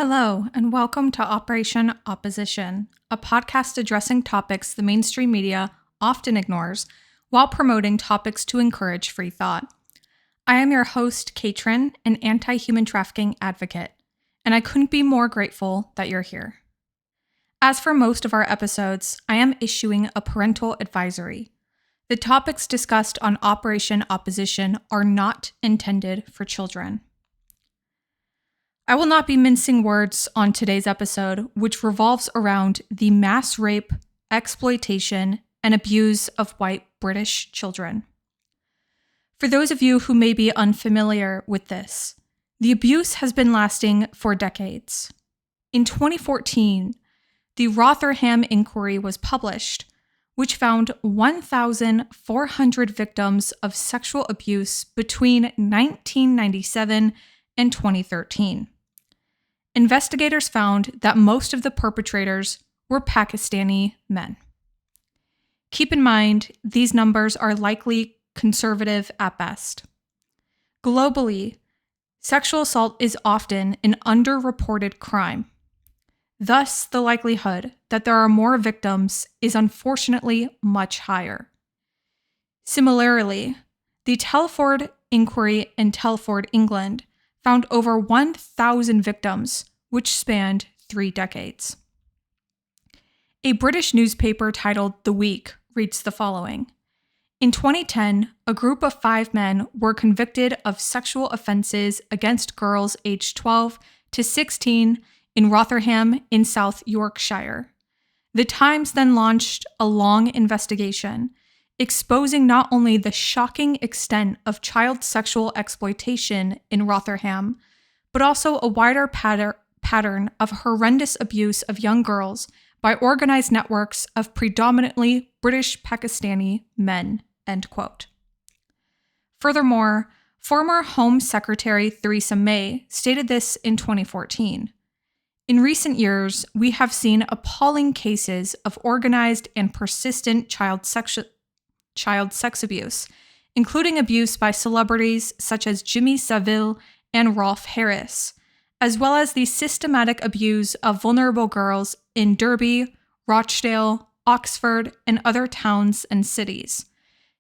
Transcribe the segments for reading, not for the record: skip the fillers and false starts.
Hello, and welcome to Operation Opposition, a podcast addressing topics the mainstream media often ignores while promoting topics to encourage free thought. I am your host, Katrin, an anti-human trafficking advocate, and I couldn't be more grateful that you're here. As for most of our episodes, I am issuing a parental advisory. The topics discussed on Operation Opposition are not intended for children. I will not be mincing words on today's episode, which revolves around the mass rape, exploitation, and abuse of white British children. For those of you who may be unfamiliar with this, the abuse has been lasting for decades. In 2014, the Rotherham Inquiry was published, which found 1,400 victims of sexual abuse between 1997 and 2013. Investigators found that most of the perpetrators were Pakistani men. Keep in mind, these numbers are likely conservative at best. Globally, sexual assault is often an underreported crime. Thus, the likelihood that there are more victims is unfortunately much higher. Similarly, the Telford Inquiry in Telford, England, found over 1,000 victims, which spanned 3 decades. A British newspaper titled The Week reads the following. In 2010, a group of 5 men were convicted of sexual offenses against girls aged 12 to 16 in Rotherham in South Yorkshire. The Times then launched a long investigation, exposing not only the shocking extent of child sexual exploitation in Rotherham, but also a wider pattern of horrendous abuse of young girls by organized networks of predominantly British Pakistani men, end quote. Furthermore, former Home Secretary Theresa May stated this in 2014. In recent years, we have seen appalling cases of organized and persistent child sex abuse, including abuse by celebrities such as Jimmy Savile and Rolf Harris, as well as the systematic abuse of vulnerable girls in Derby, Rochdale, Oxford, and other towns and cities.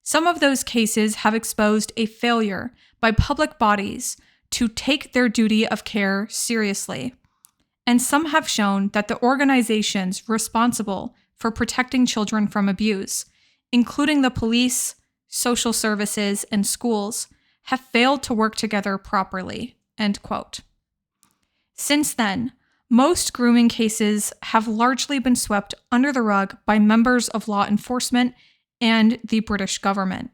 Some of those cases have exposed a failure by public bodies to take their duty of care seriously, and some have shown that the organizations responsible for protecting children from abuse, including the police, social services, and schools, have failed to work together properly, end quote. Since then, most grooming cases have largely been swept under the rug by members of law enforcement and the British government,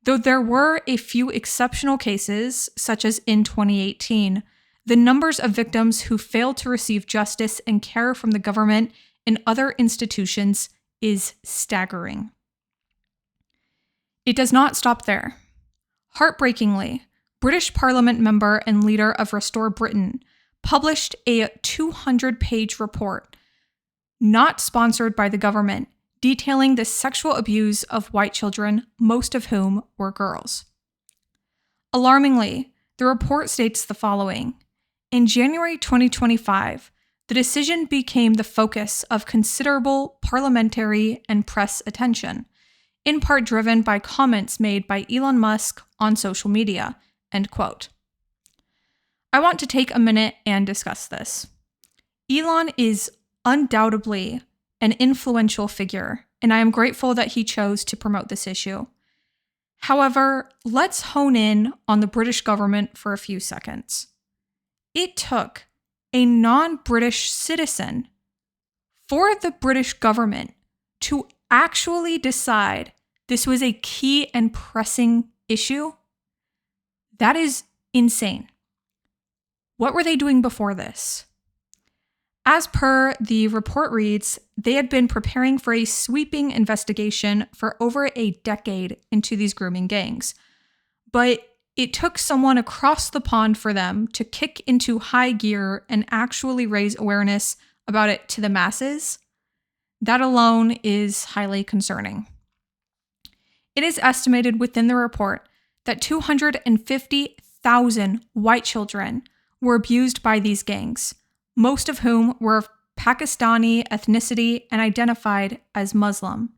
though there were a few exceptional cases, such as in 2018, the numbers of victims who failed to receive justice and care from the government and other institutions is staggering. It does not stop there. Heartbreakingly, British Parliament member and leader of Restore Britain published a 200-page report, not sponsored by the government, detailing the sexual abuse of white children, most of whom were girls. Alarmingly, the report states the following. In January 2025, the decision became the focus of considerable parliamentary and press attention, in part driven by comments made by Elon Musk on social media, end quote. I want to take a minute and discuss this. Elon is undoubtedly an influential figure, and I am grateful that he chose to promote this issue. However, let's hone in on the British government for a few seconds. It took a non-British citizen for the British government to actually decide this was a key and pressing issue. That is insane. What were they doing before this? As per the report reads, they had been preparing for a sweeping investigation for over a decade into these grooming gangs. But it took someone across the pond for them to kick into high gear and actually raise awareness about it to the masses. That alone is highly concerning. It is estimated within the report that 250,000 white children were abused by these gangs, most of whom were of Pakistani ethnicity and identified as Muslim.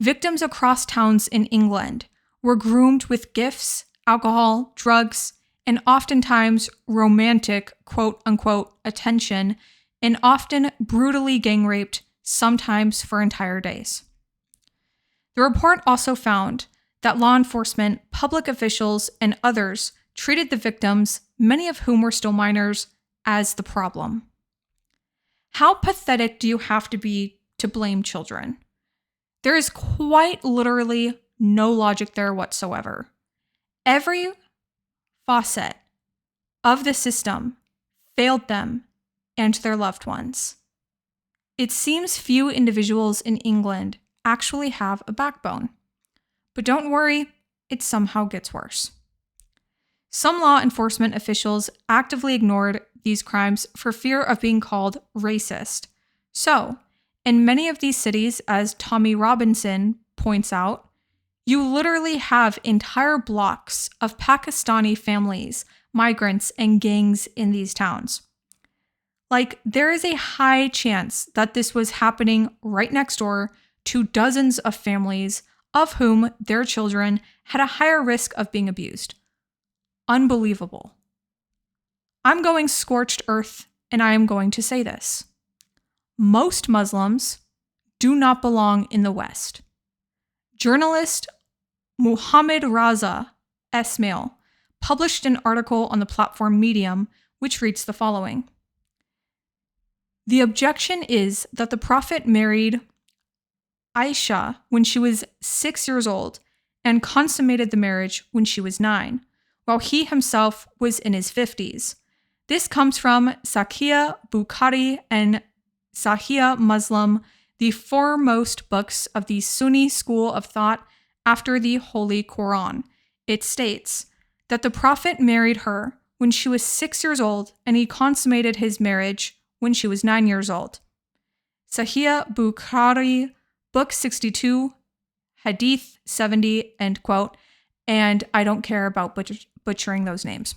Victims across towns in England were groomed with gifts, alcohol, drugs, and oftentimes romantic quote-unquote attention, and often brutally gang raped, sometimes for entire days. The report also found that law enforcement, public officials, and others treated the victims, many of whom were still minors, as the problem. How pathetic do you have to be to blame children? There is quite literally no logic there whatsoever. Every facet of the system failed them and their loved ones. It seems few individuals in England actually have a backbone. But don't worry, it somehow gets worse. Some law enforcement officials actively ignored these crimes for fear of being called racist. So, in many of these cities, as Tommy Robinson points out, you literally have entire blocks of Pakistani families, migrants, and gangs in these towns. Like, there is a high chance that this was happening right next door to dozens of families of whom their children had a higher risk of being abused. Unbelievable. I'm going scorched earth, and I am going to say this. Most Muslims do not belong in the West. Journalist Muhammad Raza Esmail published an article on the platform Medium, which reads the following. The objection is that the Prophet married Aisha when she was 6 years old and consummated the marriage when she was 9, while he himself was in his 50s. This comes from Sahih Bukhari and Sahih Muslim, the foremost books of the Sunni school of thought after the Holy Quran. It states that the Prophet married her when she was 6 years old and he consummated his marriage when she was 9 years old. Sahih Bukhari, Book 62, Hadith 70, end quote, and I don't care about butchering those names.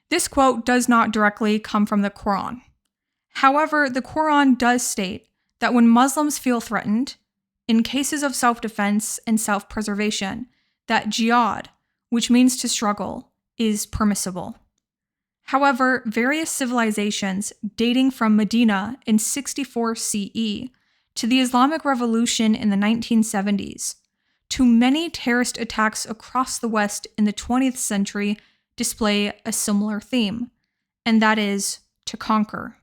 This quote does not directly come from the Quran. However, the Quran does state that when Muslims feel threatened, in cases of self-defense and self-preservation, that jihad, which means to struggle, is permissible. However, various civilizations dating from Medina in 64 CE to the Islamic Revolution in the 1970s, to many terrorist attacks across the West in the 20th century display a similar theme, and that is to conquer.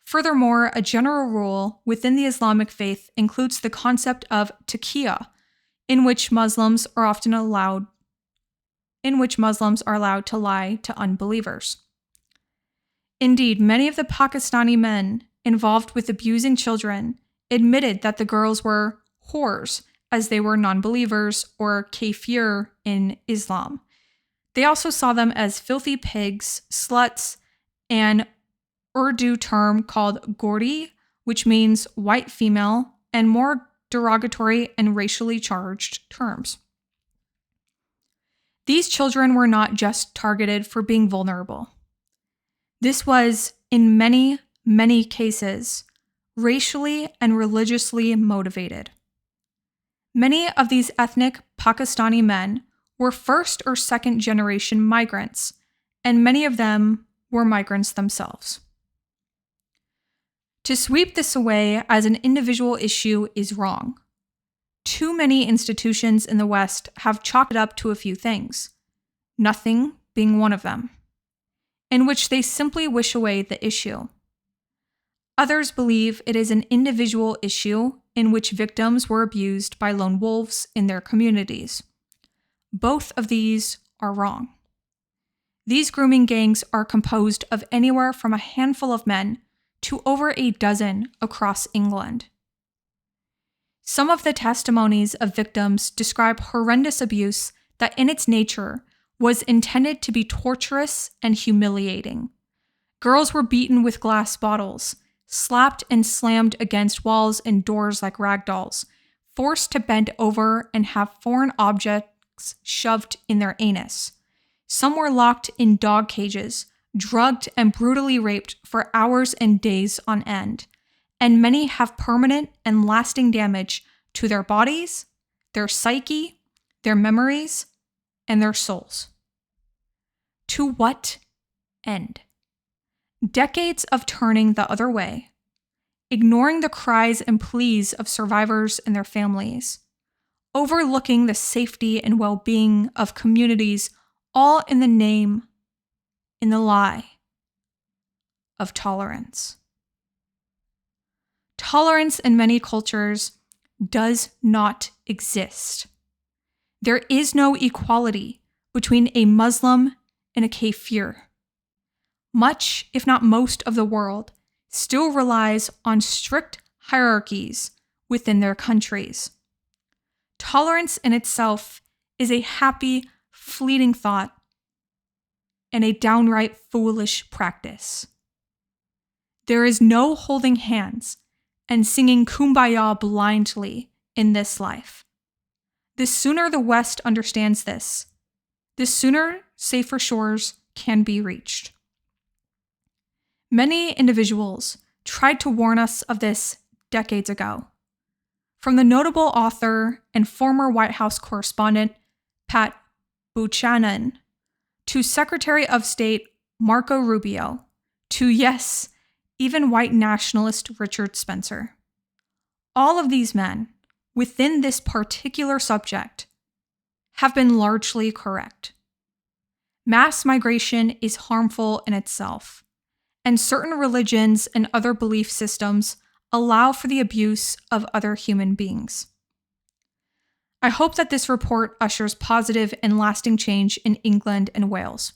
Furthermore, a general rule within the Islamic faith includes the concept of taqiyya, in which Muslims are allowed to lie to unbelievers. Indeed, many of the Pakistani men involved with abusing children admitted that the girls were whores, as they were non-believers or kafir in Islam. They also saw them as filthy pigs, sluts, an Urdu term called gori, which means white female, and more derogatory and racially charged terms. These children were not just targeted for being vulnerable. This was, in many, many cases, racially and religiously motivated. Many of these ethnic Pakistani men were first or second generation migrants, and many of them were migrants themselves. To sweep this away as an individual issue is wrong. Too many institutions in the West have chalked it up to a few things, nothing being one of them, in which they simply wish away the issue. Others believe it is an individual issue in which victims were abused by lone wolves in their communities. Both of these are wrong. These grooming gangs are composed of anywhere from a handful of men to over a dozen across England. Some of the testimonies of victims describe horrendous abuse that in its nature was intended to be torturous and humiliating. Girls were beaten with glass bottles, slapped and slammed against walls and doors like rag dolls, forced to bend over and have foreign objects shoved in their anus. Some were locked in dog cages, drugged and brutally raped for hours and days on end, and many have permanent and lasting damage to their bodies, their psyche, their memories, and their souls. To what end? Decades of turning the other way, ignoring the cries and pleas of survivors and their families, overlooking the safety and well-being of communities, all in the lie of tolerance. Tolerance in many cultures does not exist. There is no equality between a Muslim and a kafir. Much, if not most, of the world still relies on strict hierarchies within their countries. Tolerance in itself is a happy, fleeting thought and a downright foolish practice. There is no holding hands and singing kumbaya blindly in this life. The sooner the West understands this, the sooner safer shores can be reached. Many individuals tried to warn us of this decades ago. From the notable author and former White House correspondent Pat Buchanan, to Secretary of State Marco Rubio, to, yes, even white nationalist Richard Spencer. All of these men, within this particular subject, have been largely correct. Mass migration is harmful in itself, and certain religions and other belief systems allow for the abuse of other human beings. I hope that this report ushers positive and lasting change in England and Wales.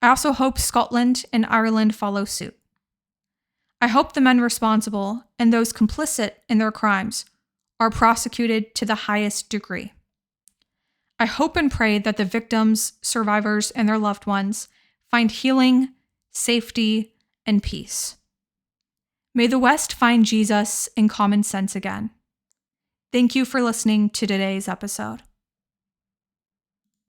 I also hope Scotland and Ireland follow suit. I hope the men responsible and those complicit in their crimes are prosecuted to the highest degree. I hope and pray that the victims, survivors, and their loved ones find healing, safety, and peace. May the West find Jesus and common sense again. Thank you for listening to today's episode.